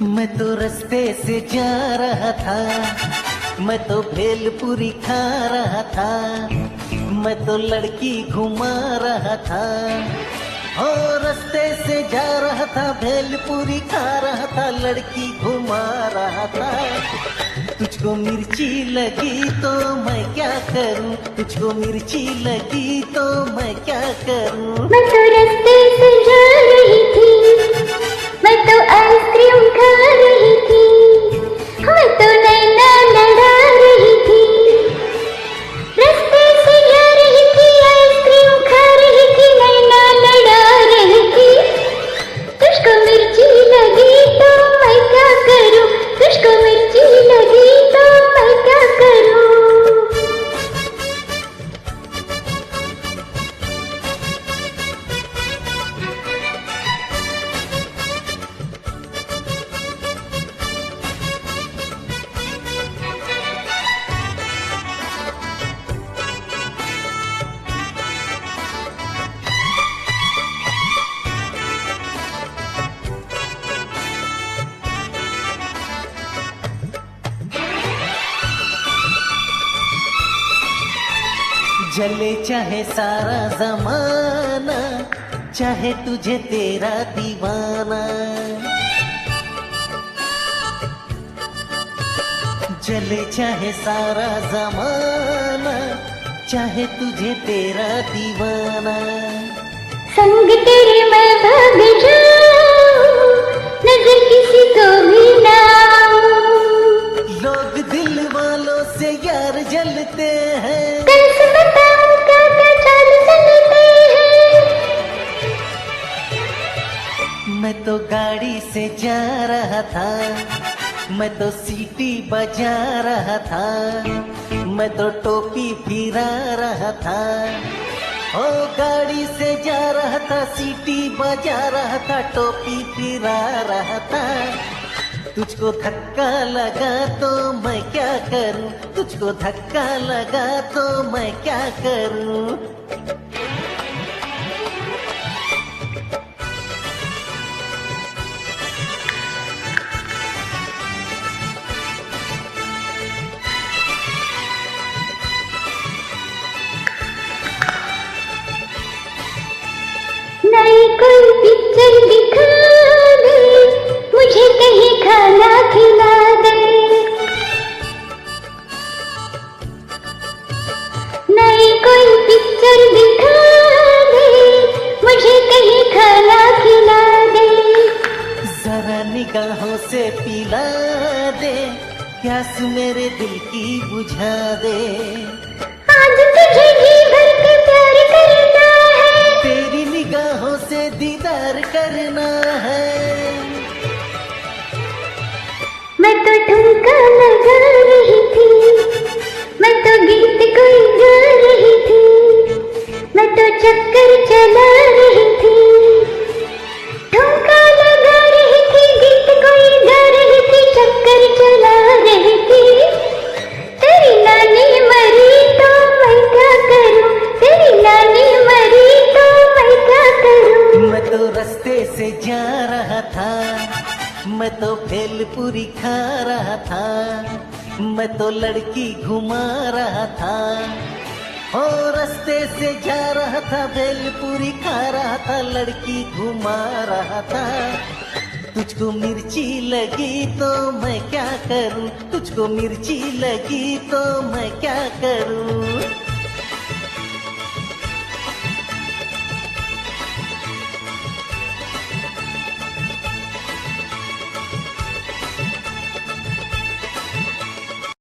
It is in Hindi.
मैं तो रास्ते से जा रहा था, मैं तो भेलपुरी खा रहा था, मैं तो लड़की घुमा रहा था। हो रास्ते से जा रहा था, भेलपुरी खा रहा था, लड़की घुमा रहा था। तुझको मिर्ची लगी तो मैं क्या करूं, तुझको मिर्ची लगी तो मैं क्या करूं। मैं तो रास्ते से जा रही थी, मैं तो आइसक्रीम खा रही थी, मैं तो नैना लड़ा रही थी। रास्ते से जा रही थी, आइसक्रीम खा रही थी, नैना लड़ा रही थी। तुझको मिर्ची लगी तो मैं क्या करूं, तुझको मिर्ची लगी तो मैं क्या करूं। जले चाहे सारा जमाना, चाहे तुझे तेरा दीवाना। जले चाहे सारा जमाना, चाहे तुझे तेरा दीवाना। संग तेरे मैं भाग जाऊं, नजर किसी को भी ना आऊं। लोग दिल वालों से यार जलते हैं, कैसे बताऊं क्या चाल चलते हैं। मैं तो गाड़ी से जा रहा था, मैं तो सीटी बजा रहा था, मैं तो टोपी फिरा रहा था। ओ गाड़ी से जा रहा था, सीटी बजा रहा था, टोपी फिरा रहा था। तुझको धक्का लगा तो मैं क्या करूं, तुझको धक्का लगा तो मैं क्या करूं। नई कोई पिक्चर दिखा दे, मुझे कहीं खाना खिला दे। नई कोई पिक्चर दिखा दे, मुझे कहीं खाना खिला दे। जरा निगाहों से पिला दे, प्यास मेरे दिल की बुझा दे। आज तुझे जी भर के प्यार करना है, तेरी निगाहों से दीदार करना है। मैं तो ठुमका लगा रही थी, मैं तो गीत कोई गा रही थी, मैं तो चक्कर चला रही थी। ठुमका लगा रही थी, गीत कोई गा रही थी, चक्कर चला रही थी। तेरी नानी मरी तो मैं क्या करूं, तेरी नानी मरी तो मैं क्या करूं। मैं तो रास्ते से जा रहा था, मैं तो भेलपुरी खा रहा था, मैं तो लड़की घुमा रहा था। हो रास्ते से जा रहा था, भेलपुरी खा रहा था, लड़की घुमा रहा था। तुझको मिर्ची लगी तो मैं क्या करूं, तुझको मिर्ची लगी तो मैं क्या करूं।